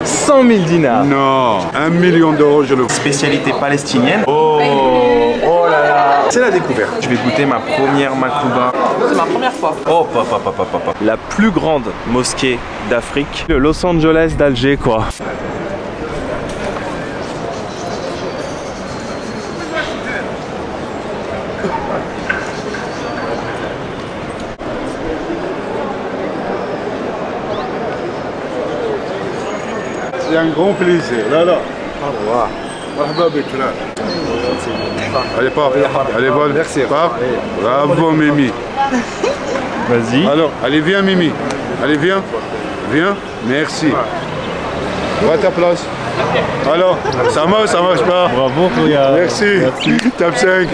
100 000 dinars. Non, 1 million d'euros, je le vends. Spécialité palestinienne. Oh, oh là là. C'est la découverte. Je vais goûter ma première maklouba. C'est ma première fois. Oh, papa. La plus grande mosquée d'Afrique. Le Los Angeles d'Alger, quoi. C'est un grand plaisir. Là. Allez, pas. Allez, vol. Merci. Bravo, Mimi. Vas-y. Alors, allez, viens, Mimi. Allez, viens. Viens. Merci. Va à ta place. Alors, ça marche pas. Bravo, Khoya. Merci. Top 5.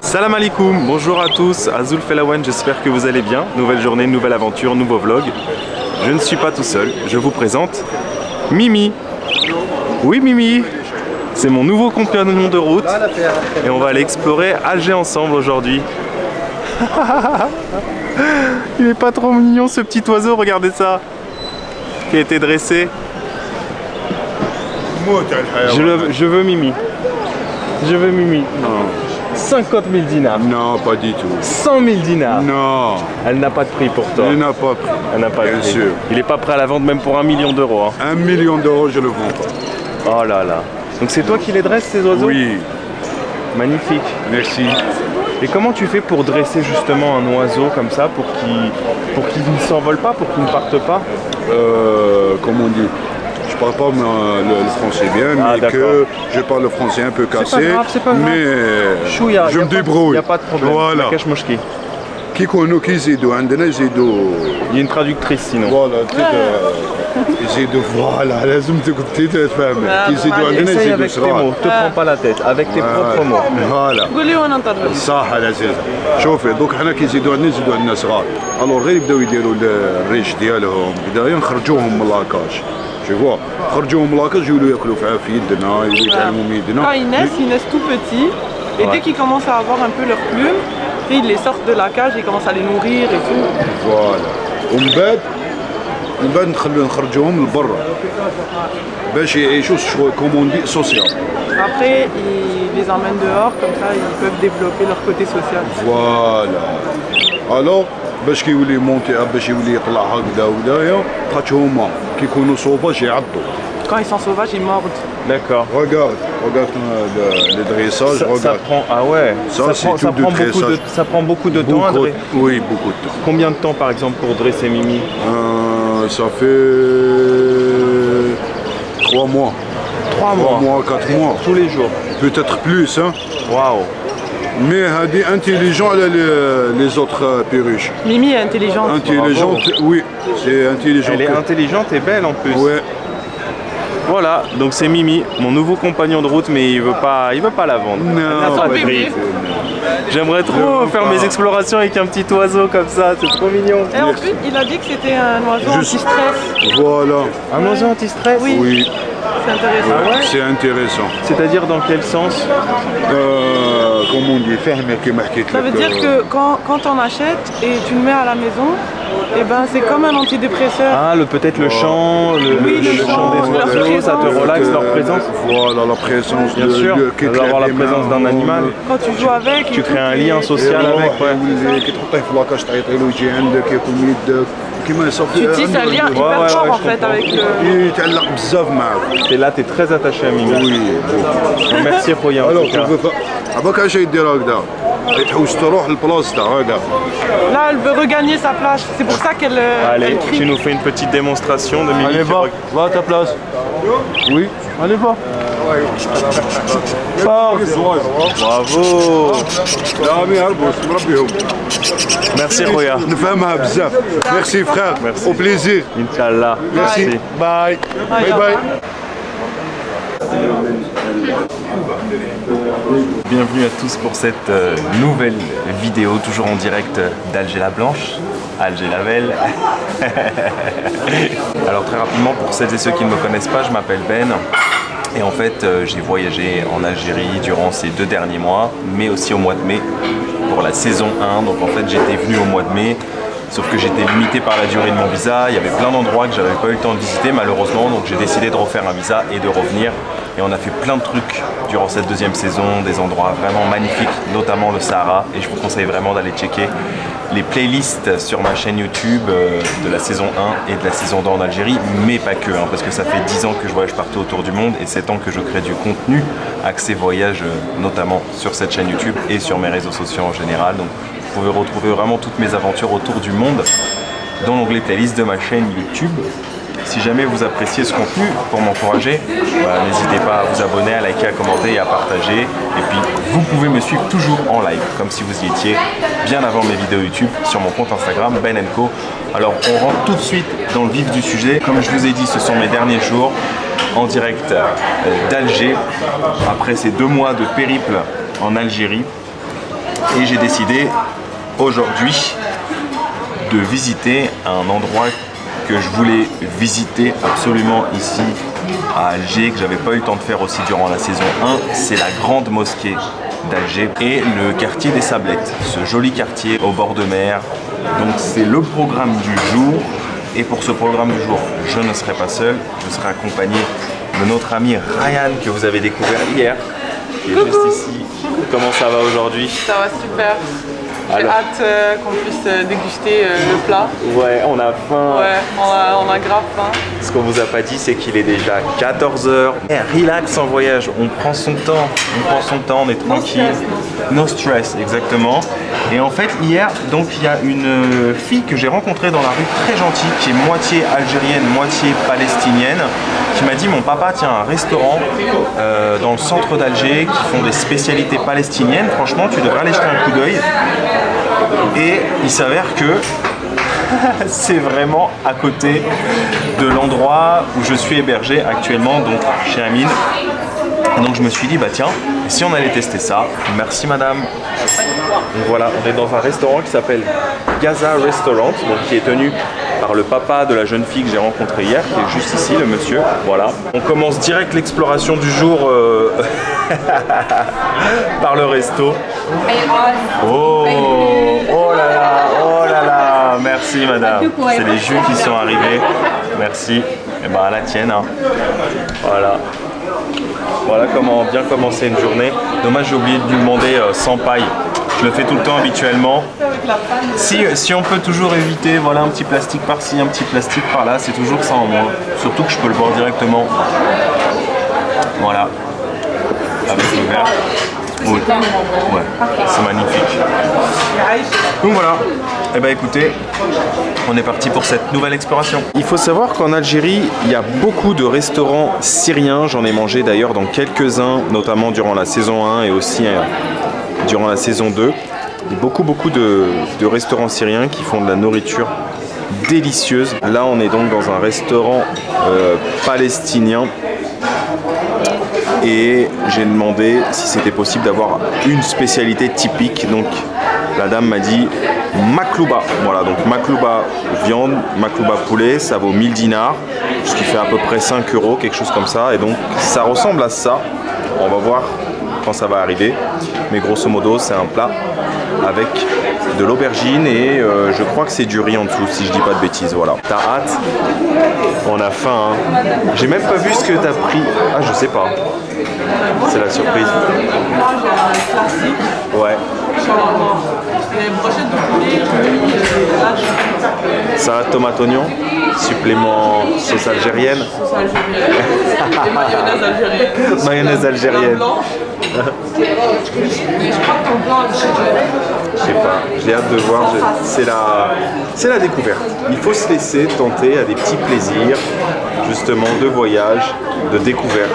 Salam alaikum, bonjour à tous, Azul Felawen, j'espère que vous allez bien. Nouvelle journée, nouvelle aventure, nouveau vlog. Je ne suis pas tout seul, je vous présente Mimi. Oui Mimi, c'est mon nouveau compagnon de route et on va aller explorer Alger ensemble aujourd'hui. Il est pas trop mignon ce petit oiseau, regardez ça, qui a été dressé. Je veux Mimi. Je veux Mimi. Non. 50 000 dinars. Non, pas du tout. 100 000 dinars. Non. Elle n'a pas de prix pour toi. Il n'a pas pris. Elle n'a pas de Bien prix. sûr. Il n'est pas prêt à la vendre même pour 1 million d'euros. Hein. 1 million d'euros, je le vends pas. Oh là là. Donc c'est toi qui les dresses ces oiseaux? Oui. Magnifique. Merci. Et comment tu fais pour dresser justement un oiseau comme ça pour qu'il ne s'envole pas, pour qu'il ne parte pas? Comment on dit? Je parle pas le français bien, mais que je parle le français un peu cassé. C'est pas grave. Mais Chouïa, je me débrouille. Il n'y a pas de problème. Voilà. Qui connaît qui zédo, عندنا زيدو. Il y a une traductrice sinon. Voilà, زيدو voilà, لازم تفهم. Qui zédo عندنا Essaye زيدو avec tes mots, te prends pas la tête, avec tes propres mots. Voilà. قولي وانا نترجم. صح العزيز. شوفي دوك حنا كي يزيدوا عندنا يزيدوا عندنا صغار. الوغ غير يبداو يديروا الريش ديالهم بدايا نخرجوهم من لاكاج. Tu vois, خرجوهم من لاكاج يولوا ياكلوا في يدنا، يولوا يتعلموا من يدنا. Quand ils naissent tout petits. Et dès qu'ils commencent à avoir un peu leurs plumes, ils les sortent de la cage, ils commencent à les nourrir et tout. Voilà. ومن بعد نخرجوهم لبرا باش يعيشوا كوموندي سوسيال. Après, ils les emmènent dehors, comme ça ils peuvent développer leur côté social. Voilà. Alors باش كيولي مونتي باش يولي يطلع هكذا وهدايا خاطش هما كيكونوا صوفاج يعضوا. Quand ils sont sauvages, ils mordent. D'accord. Regarde le dressage, regarde. Ça prend, ah ouais, ça prend beaucoup de temps. Oui, beaucoup de temps. Combien de temps par exemple pour dresser Mimi? Ça fait 3 mois. 3 mois. 3 mois, 4 mois. Tous les jours. Peut-être plus, hein. Waouh. Mais elle est intelligente les autres perruches. Mimi est intelligente. Intelligente, oui, c'est intelligent. Elle est intelligente et belle en plus. Ouais. Voilà, donc c'est Mimi, mon nouveau compagnon de route, mais il veut pas la vendre. Non, pas de prix. J'aimerais trop faire mes explorations avec un petit oiseau comme ça, c'est trop mignon. Et en plus, il a dit que c'était un oiseau anti-stress. Voilà. Un oiseau anti-stress? Oui. C'est intéressant. Ah ouais? C'est intéressant. C'est-à-dire dans quel sens? Comment on dit? Ça veut dire que quand on achète et tu le mets à la maison, et ben c'est comme un antidépresseur. Ah, peut-être le chant, le chant des oiseaux, ça te relaxe, leur présence. Voilà, la présence. Bien sûr, avoir la présence d'un animal. Quand tu joues avec, tu crées un lien social avec. Tu tisses un lien hyper fort en fait avec le... Et là, tu es très attaché à Mimi. Oui. Merci Khoya. Alors, tu veux pas... Là, elle veut regagner sa place. C'est pour ça qu'elle Allez, crie. tu nous fais une petite démonstration de Mimi. Allez, va à ta place. Oui, allez, va. Bravo. Merci Khoya. Merci frère. Merci. Au plaisir. Inch'Allah. Merci. Bye. Bye bye. Bienvenue à tous pour cette nouvelle vidéo, toujours en direct d'Alger la Blanche, Alger la Belle. Alors très rapidement, pour celles et ceux qui ne me connaissent pas, je m'appelle Ben. Et en fait, j'ai voyagé en Algérie durant ces 2 derniers mois, mais aussi au mois de mai, pour la saison 1. Donc en fait, j'étais venu au mois de mai. Sauf que j'étais limité par la durée de mon visa, il y avait plein d'endroits que j'avais pas eu le temps de visiter malheureusement, donc j'ai décidé de refaire un visa et de revenir. Et on a fait plein de trucs durant cette deuxième saison, des endroits vraiment magnifiques, notamment le Sahara. Et je vous conseille vraiment d'aller checker les playlists sur ma chaîne YouTube de la saison 1 et de la saison 2 en Algérie, mais pas que, hein, parce que ça fait 10 ans que je voyage partout autour du monde et 7 ans que je crée du contenu axé voyage, notamment sur cette chaîne YouTube et sur mes réseaux sociaux en général. Donc vous pouvez retrouver vraiment toutes mes aventures autour du monde dans l'onglet playlist de ma chaîne YouTube. Si jamais vous appréciez ce contenu, pour m'encourager, n'hésitez pas à vous abonner, à liker, à commenter et à partager. Et puis, vous pouvez me suivre toujours en live, comme si vous y étiez bien avant mes vidéos YouTube sur mon compte Instagram, Ben & Co. Alors, on rentre tout de suite dans le vif du sujet. Comme je vous ai dit, ce sont mes derniers jours en direct d'Alger, après ces 2 mois de périple en Algérie. Et j'ai décidé aujourd'hui de visiter un endroit que je voulais visiter absolument ici à Alger, que j'avais pas eu le temps de faire aussi durant la saison 1, c'est la grande mosquée d'Alger et le quartier des Sablettes, ce joli quartier au bord de mer. Donc c'est le programme du jour et pour ce programme du jour, je ne serai pas seul, je serai accompagné de notre ami Ryan que vous avez découvert hier, qui est juste ici. Comment ça va aujourd'hui? Ça va super. J'ai hâte qu'on puisse déguster le plat. Ouais, on a faim. Ouais, on a grave faim. Ce qu'on vous a pas dit, c'est qu'il est déjà 14 h. Relax en voyage, on prend son temps. On est tranquille. No stress, exactement. Et en fait, hier, donc il y a une fille que j'ai rencontrée dans la rue, très gentille, qui est moitié algérienne, moitié palestinienne, qui m'a dit mon papa tient un restaurant dans le centre d'Alger qui font des spécialités palestiniennes. Franchement, tu devrais aller jeter un coup d'œil. Et il s'avère que c'est vraiment à côté de l'endroit où je suis hébergé actuellement, donc chez Amine. Donc je me suis dit, bah tiens, si on allait tester ça, merci madame. Donc voilà, on est dans un restaurant qui s'appelle Gaza Restaurant, donc qui est tenu par le papa de la jeune fille que j'ai rencontrée hier, qui est juste ici, le monsieur. Voilà. On commence direct l'exploration du jour par le resto. Oh, oh là là, merci madame. C'est les jus qui sont arrivés. Merci. Et ben à la tienne. Hein. Voilà. Voilà comment bien commencer une journée. Dommage, j'ai oublié de lui demander sans paille. Je le fais tout le temps habituellement. Si on peut toujours éviter, voilà, un petit plastique par-ci, un petit plastique par-là, c'est toujours ça en moins. Surtout que je peux le boire directement. Voilà. Avec le verre. Oui. Ouais, c'est magnifique. Donc voilà. Eh ben écoutez, on est parti pour cette nouvelle exploration. Il faut savoir qu'en Algérie, il y a beaucoup de restaurants syriens. J'en ai mangé d'ailleurs dans quelques-uns, notamment durant la saison 1 et aussi durant la saison 2. Il y a beaucoup de restaurants syriens qui font de la nourriture délicieuse. Là, on est donc dans un restaurant palestinien. Et j'ai demandé si c'était possible d'avoir une spécialité typique. Donc la dame m'a dit maklouba. Voilà, donc maklouba viande, maklouba poulet, ça vaut 1000 dinars, ce qui fait à peu près 5 €, quelque chose comme ça. Et donc ça ressemble à ça. On va voir quand ça va arriver. Mais grosso modo, c'est un plat avec de l'aubergine et je crois que c'est du riz en dessous, si je dis pas de bêtises. Voilà. T'as hâte? On a faim. Hein. J'ai même pas vu ce que t'as pris. Ah, je sais pas. C'est la surprise. Moi, j'ai un classique. Ouais. Les brochettes de poulet, salade tomate oignon, supplément sauce algérienne. Sauce algérienne. Et mayonnaise algérienne. Mayonnaise algérienne. Mais je crois que ton blanc algérien. Je sais pas, j'ai hâte de voir. C'est la découverte. Il faut se laisser tenter à des petits plaisirs, justement, de voyage, de découverte.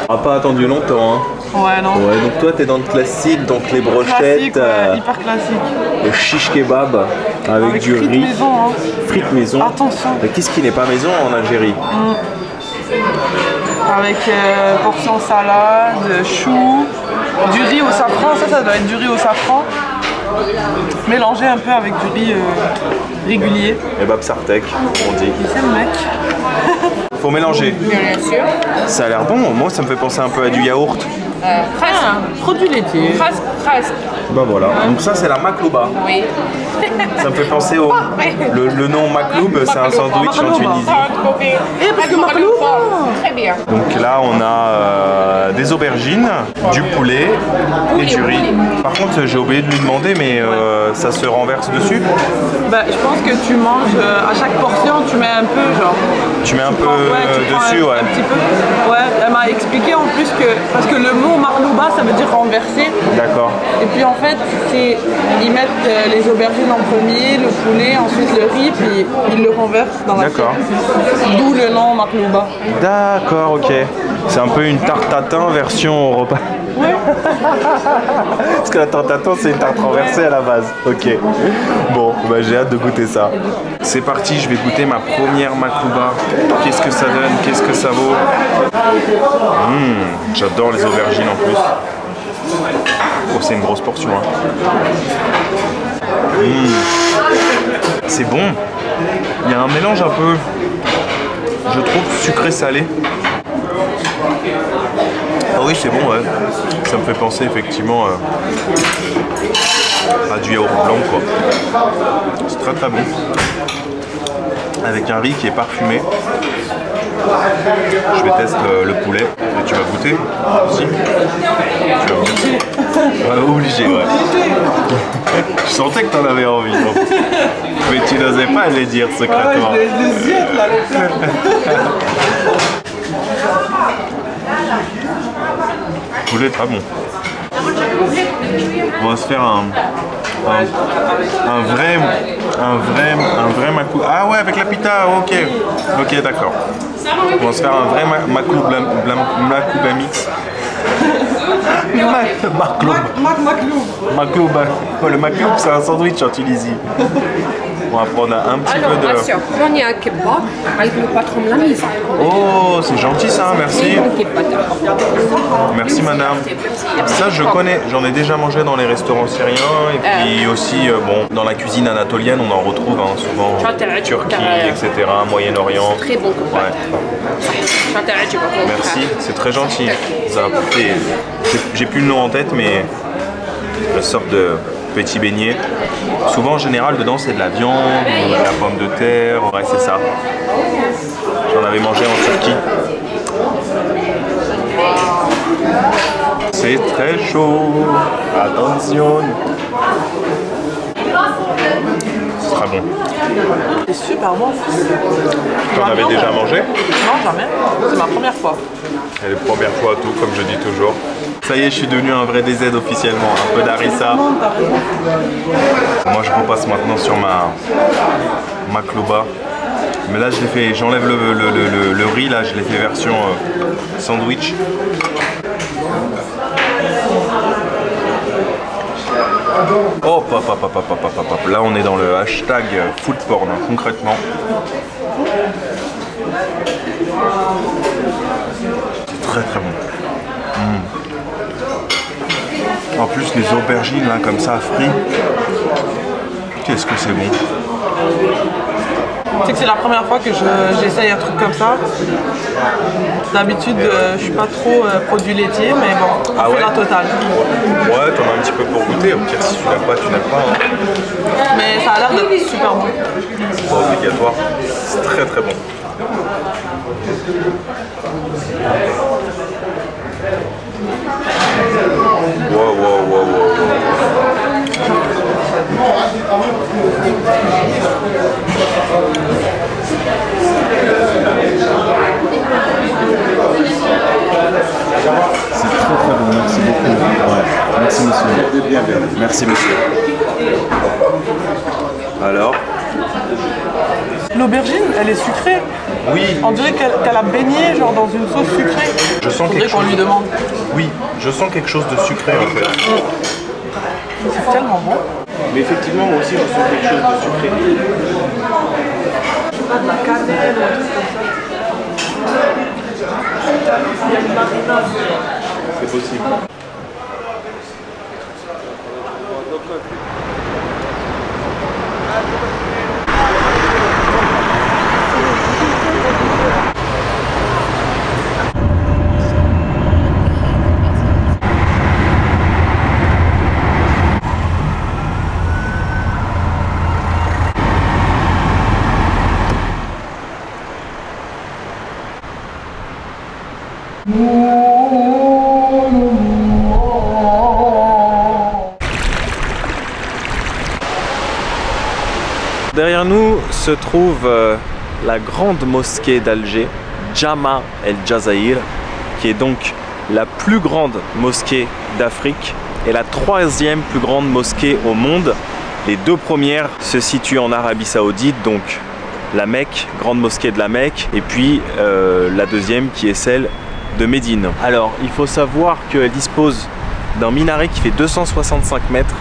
On n'a pas attendu longtemps. Hein. Ouais, non. Ouais, donc toi, t'es dans le classique, donc les brochettes. Classique, ouais, hyper classique. Le shish kebab avec du frites riz. Maison, hein. Frites maison. Attention. Mais qu'est-ce qui n'est pas maison en Algérie? Avec portion salade, choux, du riz au safran, ça doit être du riz au safran, mélangé un peu avec du riz régulier. Et babsartek, on dit. C'est le mec. Faut mélanger. Bien sûr. Ça a l'air bon, moi ça me fait penser un peu à du yaourt. Presque. Produit laitier. Presque. Bah voilà. Donc ça c'est la maklouba. Oui. Ça me fait penser au le nom makloub, c'est un sandwich en Tunisie. Et parce que makloub. Très bien. Donc là on a des aubergines, du poulet et du riz. Par contre j'ai oublié de lui demander mais ça se renverse dessus? Bah, je pense que tu manges à chaque portion, tu mets un peu genre. Tu mets un peu tu prends dessus, ouais. Un petit peu. Ouais, elle m'a expliqué en plus que parce que le mot maklouba ça veut dire renverser. D'accord. Et puis en fait, ils mettent les aubergines en premier, le poulet, ensuite le riz, puis ils le renversent dans la D'accord. D'où le nom maklouba. D'accord, ok. C'est un peu une tarte tatin version repas. Ouais. Parce que la tarte tatin c'est une tarte renversée à la base. Ok. Bon, bah j'ai hâte de goûter ça. C'est parti, je vais goûter ma première maklouba. Qu'est-ce que ça donne? Qu'est-ce que ça vaut? J'adore les aubergines en plus. Oh, c'est une grosse portion. Hein. C'est bon. Il y a un mélange un peu, je trouve, sucré-salé. Ah oui, c'est bon, ouais. Ça me fait penser effectivement à du yaourt blanc, quoi. C'est très très bon. Avec un riz qui est parfumé. Je vais tester le poulet. Et tu vas goûter aussi? Tu vas goûter? Ouais, obligé, ouais. Je sentais que t'en avais envie. Donc. Mais tu n'osais pas le dire secrètement. Ouais, je les ziote là, les frères. Le poulet est très bon. On va se faire un vrai maklouba. Ah ouais, avec la pita, ok. Ok, d'accord. On va se faire un vrai maklouba mix. Maklouba. Le makloub, c'est un sandwich en Tunisie. On va prendre un petit Alors, peu de... attention, on y a un kebab avec le patron de la mise. Oh, c'est gentil ça, merci. Merci madame. Ça je connais, j'en ai déjà mangé dans les restaurants syriens et puis aussi bon, dans la cuisine anatolienne on en retrouve hein, souvent Turquie, etc., Moyen-Orient. Très bon kebab. Ouais. Merci, c'est très gentil. Ça a apporté, j'ai plus le nom en tête mais une sorte de petit beignet. Souvent en général dedans c'est de la viande, de la pomme de terre, ouais c'est ça. J'en avais mangé en Turquie. C'est très chaud. Attention. Ce sera bon. C'est super bon. Tu en avais déjà mangé? Non, jamais. C'est ma première fois. C'est la première fois à tout, comme je dis toujours. Ça y est, je suis devenu un vrai DZ officiellement. Un peu d'harissa. Moi, je repasse maintenant sur ma maklouba. Mais là, je l'ai fait. J'enlève le riz. Là, je l'ai fait version sandwich. Oh, pop. Là, on est dans le hashtag food porn, hein, concrètement. C'est très très bon. En plus, les aubergines, là, comme ça, frites. Qu'est-ce que c'est bon. Tu sais que c'est la première fois que j'essaye un truc comme ça. D'habitude, je suis pas trop produit laitier, mais bon, on fait la totale. Ouais, t'en as un petit peu pour goûter. Au pire, si tu n'aimes pas, tu n'aimes pas. Hein. Mais ça a l'air d'être super bon. C'est pas obligatoire. C'est très très bon. Wow. C'est très très bon, merci beaucoup. Ouais. Merci monsieur. Merci monsieur. Alors? L'aubergine, elle est sucrée. Oui. On dirait qu'elle a baigné genre dans une sauce sucrée. Je sens Faudrait quelque qu'on chose. lui demande. Oui, je sens quelque chose de sucré en fait. C'est tellement bon. Mais effectivement, moi aussi, je sens quelque chose de sucré. De la cannelle ou un truc comme ça. Il y a une marinade. C'est possible. Derrière nous se trouve la grande mosquée d'Alger, Jama El Jazair, qui est donc la plus grande mosquée d'Afrique et la troisième plus grande mosquée au monde. Les deux premières se situent en Arabie Saoudite, donc la Mecque, grande mosquée de la Mecque, et puis la deuxième qui est celle de Médine. Alors, il faut savoir qu'elle dispose d'un minaret qui fait 265 mètres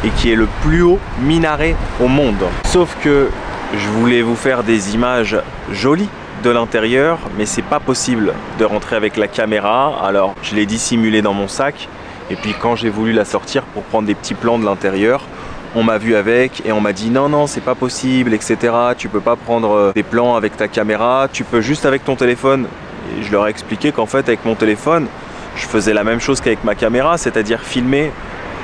et qui est le plus haut minaret au monde. Sauf que je voulais vous faire des images jolies de l'intérieur, mais c'est pas possible de rentrer avec la caméra. Alors, je l'ai dissimulée dans mon sac, et puis quand j'ai voulu la sortir pour prendre des petits plans de l'intérieur, on m'a vu avec et on m'a dit non, non, c'est pas possible, etc. Tu peux pas prendre des plans avec ta caméra, tu peux juste avec ton téléphone. Et je leur ai expliqué qu'en fait, avec mon téléphone, je faisais la même chose qu'avec ma caméra, c'est-à-dire filmer.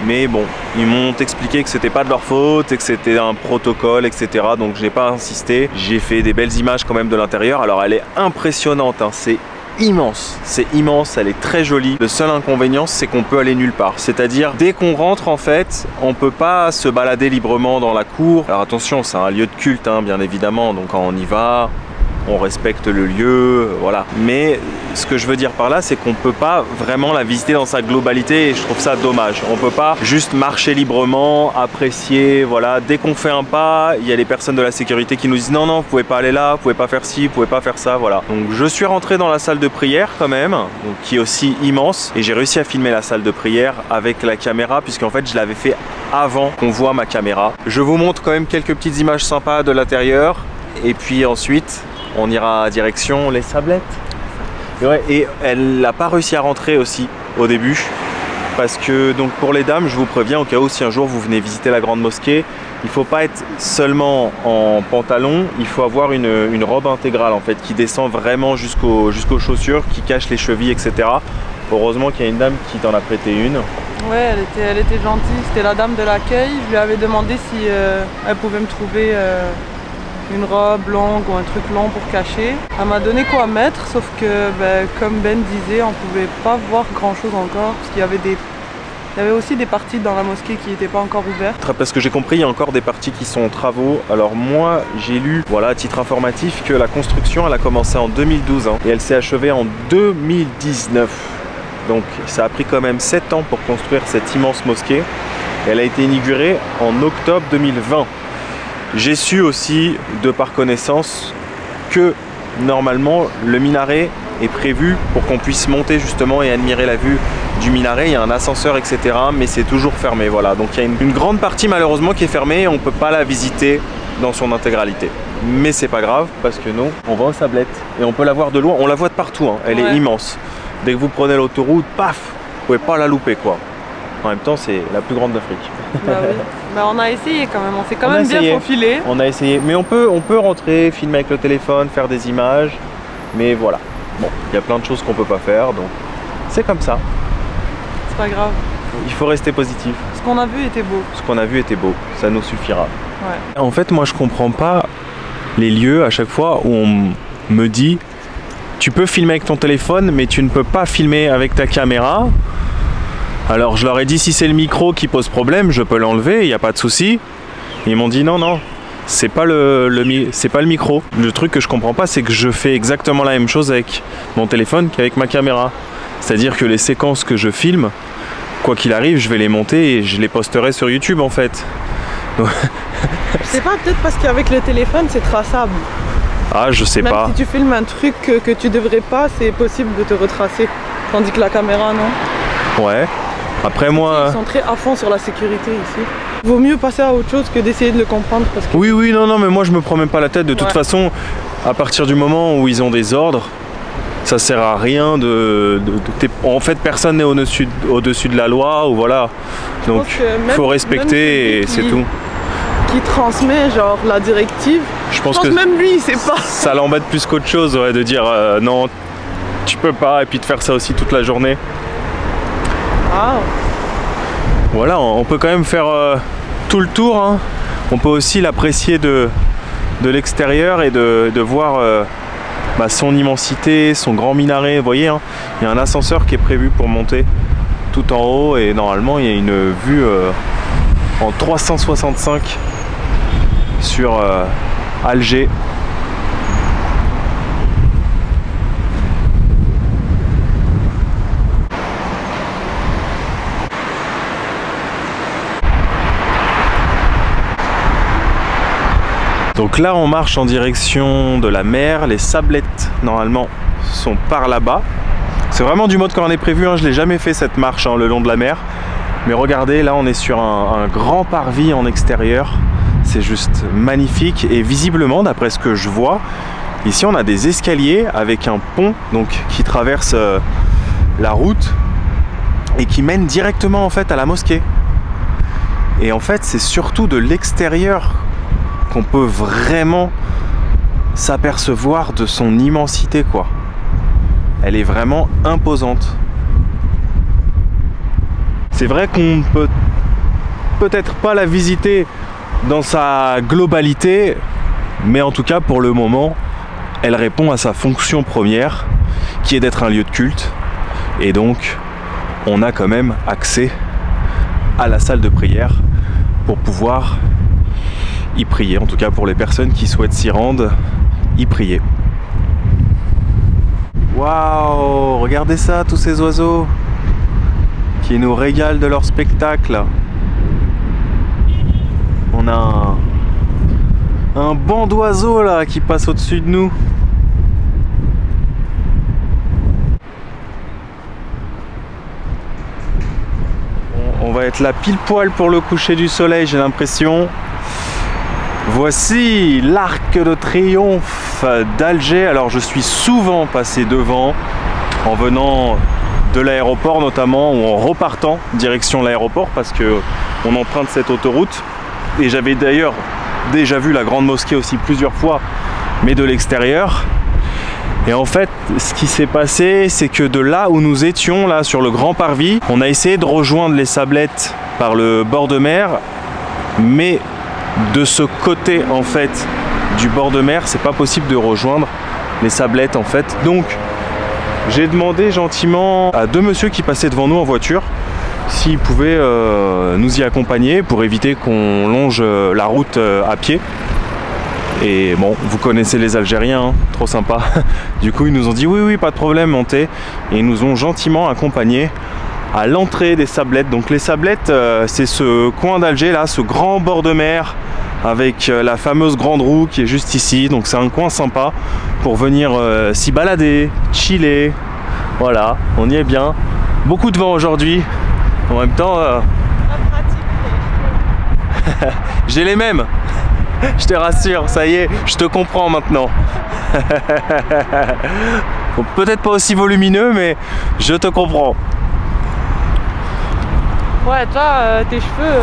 Mais bon, ils m'ont expliqué que c'était pas de leur faute et que c'était un protocole, etc. Donc j'ai pas insisté. J'ai fait des belles images quand même de l'intérieur. Alors elle est impressionnante, hein. C'est immense, elle est très jolie. Le seul inconvénient, c'est qu'on peut aller nulle part. C'est-à-dire, dès qu'on rentre, en fait, on peut pas se balader librement dans la cour. Alors attention, c'est un lieu de culte, hein, bien évidemment. Donc quand on y va, on respecte le lieu, voilà. Mais ce que je veux dire par là, c'est qu'on peut pas vraiment la visiter dans sa globalité et je trouve ça dommage. On peut pas juste marcher librement, apprécier, voilà. Dès qu'on fait un pas, il y a les personnes de la sécurité qui nous disent non, non, vous pouvez pas aller là, vous pouvez pas faire ci, vous pouvez pas faire ça, voilà. Donc je suis rentré dans la salle de prière quand même, donc, qui est aussi immense, et j'ai réussi à filmer la salle de prière avec la caméra, puisqu'en fait je l'avais fait avant qu'on voit ma caméra. Je vous montre quand même quelques petites images sympas de l'intérieur, et puis ensuite on ira direction les Sablettes. Et elle n'a pas réussi à rentrer aussi au début. Parce que donc pour les dames, je vous préviens au cas où si un jour vous venez visiter la grande mosquée, il ne faut pas être seulement en pantalon, il faut avoir une robe intégrale en fait qui descend vraiment jusqu'aux chaussures, qui cache les chevilles, etc. Heureusement qu'il y a une dame qui t'en a prêté une. Ouais, elle était gentille, c'était la dame de l'accueil. Je lui avais demandé si elle pouvait me trouver une robe longue ou un truc long pour cacher. Elle m'a donné quoi mettre, sauf que comme Ben disait, on pouvait pas voir grand chose encore parce qu'il y avait aussi des parties dans la mosquée qui n'étaient pas encore ouvertes. Parce que j'ai compris, il y a encore des parties qui sont en travaux. Alors moi, j'ai lu, voilà, à titre informatif, que la construction, elle a commencé en 2012 hein, et elle s'est achevée en 2019. Donc ça a pris quand même 7 ans pour construire cette immense mosquée. Et elle a été inaugurée en octobre 2020. J'ai su aussi, de par connaissance, que normalement le minaret est prévu pour qu'on puisse monter justement et admirer la vue du minaret. Il y a un ascenseur, etc. Mais c'est toujours fermé, voilà. Donc il y a une grande partie malheureusement qui est fermée et on ne peut pas la visiter dans son intégralité. Mais c'est pas grave parce que nous, on va aux Sablettes et on peut la voir de loin. On la voit de partout, hein. Elle est immense. Dès que vous prenez l'autoroute, paf, vous pouvez pas la louper quoi. En même temps, c'est la plus grande d'Afrique. Bah oui. Bah on a essayé quand même, on s'est quand même bien faufilé. On a essayé, mais on peut rentrer, filmer avec le téléphone, faire des images, mais voilà. Bon, il y a plein de choses qu'on peut pas faire, donc c'est comme ça. C'est pas grave. Il faut rester positif. Ce qu'on a vu était beau. Ce qu'on a vu était beau, ça nous suffira. Ouais. En fait, moi je comprends pas les lieux à chaque fois où on me dit tu peux filmer avec ton téléphone, mais tu ne peux pas filmer avec ta caméra. Alors je leur ai dit si c'est le micro qui pose problème, je peux l'enlever, il n'y a pas de souci. Ils m'ont dit non, non, c'est pas c'est pas le micro. Le truc que je comprends pas, c'est que je fais exactement la même chose avec mon téléphone qu'avec ma caméra. C'est-à-dire que les séquences que je filme, quoi qu'il arrive, je vais les monter et je les posterai sur YouTube en fait. Donc... Je sais pas, peut-être parce qu'avec le téléphone c'est traçable. Ah, je sais pas. Même si tu filmes un truc que tu devrais pas, c'est possible de te retracer. Tandis que la caméra, non. Ouais. Après moi... Ils sont très à fond sur la sécurité ici. Vaut mieux passer à autre chose que d'essayer de le comprendre. Parce que... Oui, non, mais moi je me prends même pas la tête. De toute façon, à partir du moment où ils ont des ordres, ça sert à rien En fait, personne n'est au-dessus de la loi, ou voilà. Donc, il faut respecter et c'est tout. Qui transmet genre la directive, je pense que même lui il sait pas. Ça l'embête plus qu'autre chose, ouais, de dire non, tu peux pas, et puis de faire ça aussi toute la journée. Wow. Voilà, on peut quand même faire tout le tour, hein. On peut aussi l'apprécier de l'extérieur et de voir son immensité, son grand minaret. Vous voyez, hein, il y a un ascenseur qui est prévu pour monter tout en haut et normalement il y a une vue en 365 sur Alger. Donc là on marche en direction de la mer, les sablettes normalement sont par là-bas. C'est vraiment du mode quand on est prévu, hein. Je ne l'ai jamais fait cette marche le long de la mer. Mais regardez, là on est sur un grand parvis en extérieur. C'est juste magnifique et visiblement d'après ce que je vois, ici on a des escaliers avec un pont donc, qui traverse la route et qui mène directement en fait à la mosquée. Et en fait c'est surtout de l'extérieur qu'on peut vraiment s'apercevoir de son immensité quoi. Elle est vraiment imposante. C'est vrai qu'on ne peut peut-être pas la visiter dans sa globalité, mais en tout cas pour le moment, elle répond à sa fonction première, qui est d'être un lieu de culte. Et donc, on a quand même accès à la salle de prière pour pouvoir y prier, en tout cas pour les personnes qui souhaitent s'y rendre, y prier. Waouh, regardez ça, tous ces oiseaux qui nous régalent de leur spectacle. On a un banc d'oiseaux là qui passe au-dessus de nous. On va être là pile poil pour le coucher du soleil, j'ai l'impression. Voici l'Arc de Triomphe d'Alger. Alors je suis souvent passé devant en venant de l'aéroport notamment ou en repartant direction l'aéroport parce que on emprunte cette autoroute. Et j'avais d'ailleurs déjà vu la grande mosquée aussi plusieurs fois, mais de l'extérieur. Et en fait, ce qui s'est passé, c'est que de là où nous étions, là sur le grand parvis, on a essayé de rejoindre les sablettes par le bord de mer, mais de ce côté en fait du bord de mer, c'est pas possible de rejoindre les sablettes en fait. Donc j'ai demandé gentiment à deux messieurs qui passaient devant nous en voiture s'ils pouvaient nous y accompagner pour éviter qu'on longe la route à pied. Et bon, vous connaissez les Algériens, hein, trop sympa. Du coup, ils nous ont dit oui, pas de problème, montez. Et ils nous ont gentiment accompagnés à l'entrée des sablettes. Donc les sablettes, c'est ce coin d'Alger là, ce grand bord de mer avec la fameuse grande roue qui est juste ici. Donc c'est un coin sympa pour venir s'y balader, chiller. Voilà, on y est bien. Beaucoup de vent aujourd'hui. En même temps, j'ai les mêmes. Je te rassure, ça y est, je te comprends maintenant. Bon, peut-être pas aussi volumineux, mais je te comprends. Ouais, toi, tes cheveux...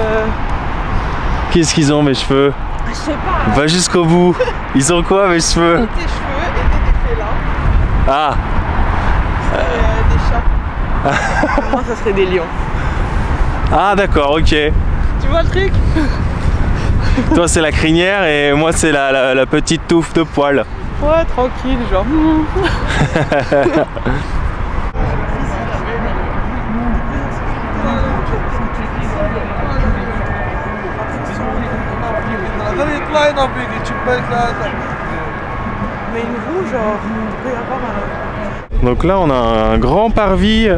Qu'est-ce qu'ils ont mes cheveux? Je sais pas. Va jusqu'au bout. Ils ont quoi mes cheveux? Tes cheveux étaient des félins. Ah. Des chats. Moi, ça serait des lions. Ah d'accord, ok. Tu vois le truc? Toi c'est la crinière et moi c'est la petite touffe de poils. Ouais, tranquille, genre. Mais une roue, genre, il peut y avoir un... Donc là on a un grand parvis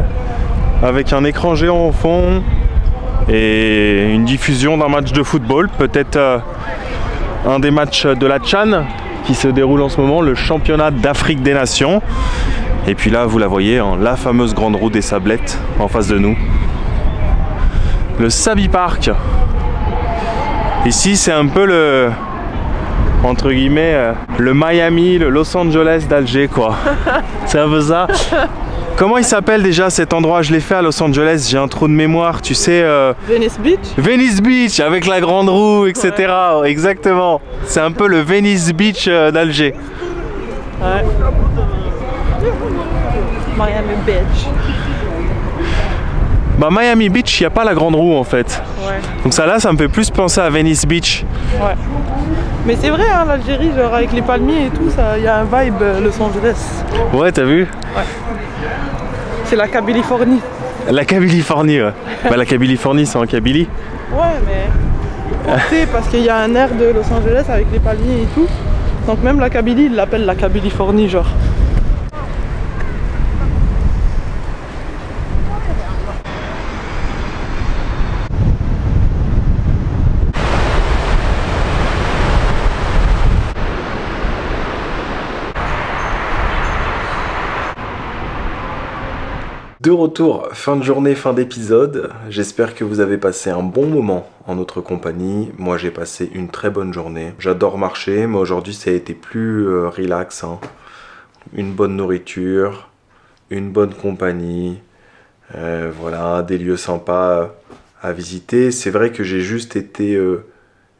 avec un écran géant au fond et une diffusion d'un match de football, peut-être un des matchs de la Tchan qui se déroule en ce moment, le championnat d'Afrique des Nations. Et puis là vous la voyez, hein, la fameuse grande roue des sablettes en face de nous. Le Sabi Park. Ici c'est un peu le, entre guillemets, le Miami, le Los Angeles d'Alger quoi. C'est un peu ça. Comment il s'appelle déjà cet endroit? Je l'ai fait à Los Angeles, j'ai un trou de mémoire, tu sais... Venice Beach. Venice Beach, avec la grande roue, etc. Ouais. Exactement. C'est un peu le Venice Beach d'Alger. Ouais. Miami Beach. Bah Miami Beach, il n'y a pas la grande roue en fait. Ouais. Donc ça là, ça me fait plus penser à Venice Beach. Ouais. Mais c'est vrai, hein, l'Algérie, genre avec les palmiers et tout, il y a un vibe Los Angeles. Ouais, t'as vu? Ouais. C'est la Californie. La Californie, ouais. Bah la Californie, c'est en Kabylie. Ouais, mais... tu sais, parce qu'il y a un air de Los Angeles avec les palmiers et tout. Donc même la Kabylie, ils l'appellent la Californie, genre. De retour, fin de journée, fin d'épisode. J'espère que vous avez passé un bon moment en notre compagnie. Moi, j'ai passé une très bonne journée. J'adore marcher, mais aujourd'hui, ça a été plus relax. Hein. Une bonne nourriture, une bonne compagnie. Voilà, des lieux sympas à visiter. C'est vrai que j'ai juste été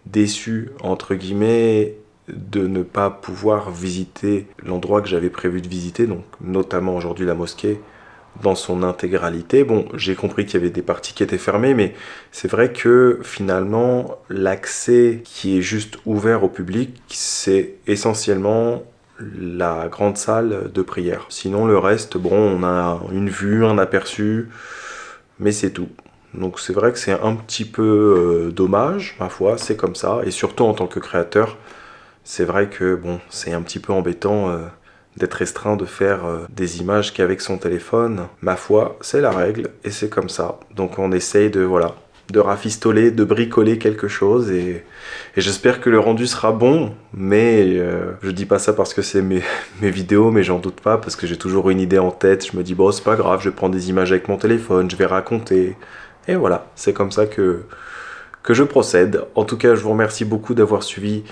déçu, entre guillemets, de ne pas pouvoir visiter l'endroit que j'avais prévu de visiter, donc notamment aujourd'hui la mosquée, dans son intégralité. Bon, j'ai compris qu'il y avait des parties qui étaient fermées, mais c'est vrai que finalement, l'accès qui est juste ouvert au public, c'est essentiellement la grande salle de prière. Sinon, le reste, bon, on a une vue, un aperçu, mais c'est tout. Donc c'est vrai que c'est un petit peu dommage, ma foi, c'est comme ça. Et surtout en tant que créateur, c'est vrai que bon, c'est un petit peu embêtant d'être restreint de faire des images qu'avec son téléphone. Ma foi, c'est la règle et c'est comme ça. Donc on essaye de, voilà, de rafistoler, de bricoler quelque chose et j'espère que le rendu sera bon, mais je dis pas ça parce que c'est mes vidéos, mais j'en doute pas parce que j'ai toujours une idée en tête. Je me dis bon, c'est pas grave, je vais prendre des images avec mon téléphone, je vais raconter. Et voilà, c'est comme ça que je procède. En tout cas, je vous remercie beaucoup d'avoir suivi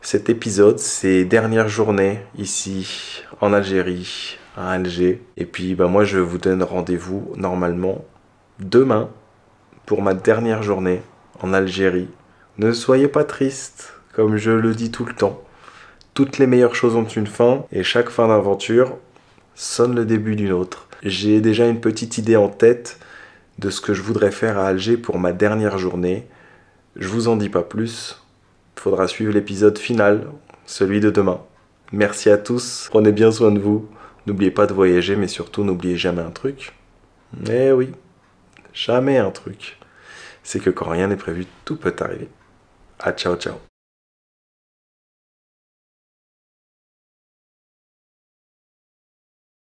cet épisode, ces dernières journées ici en Algérie, à Alger. Et puis bah, moi je vous donne rendez-vous normalement demain pour ma dernière journée en Algérie. Ne soyez pas tristes, comme je le dis tout le temps. Toutes les meilleures choses ont une fin et chaque fin d'aventure sonne le début d'une autre. J'ai déjà une petite idée en tête de ce que je voudrais faire à Alger pour ma dernière journée. Je vous en dis pas plus. Il faudra suivre l'épisode final, celui de demain. Merci à tous, prenez bien soin de vous. N'oubliez pas de voyager, mais surtout n'oubliez jamais un truc. Eh oui, jamais un truc. C'est que quand rien n'est prévu, tout peut arriver. Ah, ciao, ciao.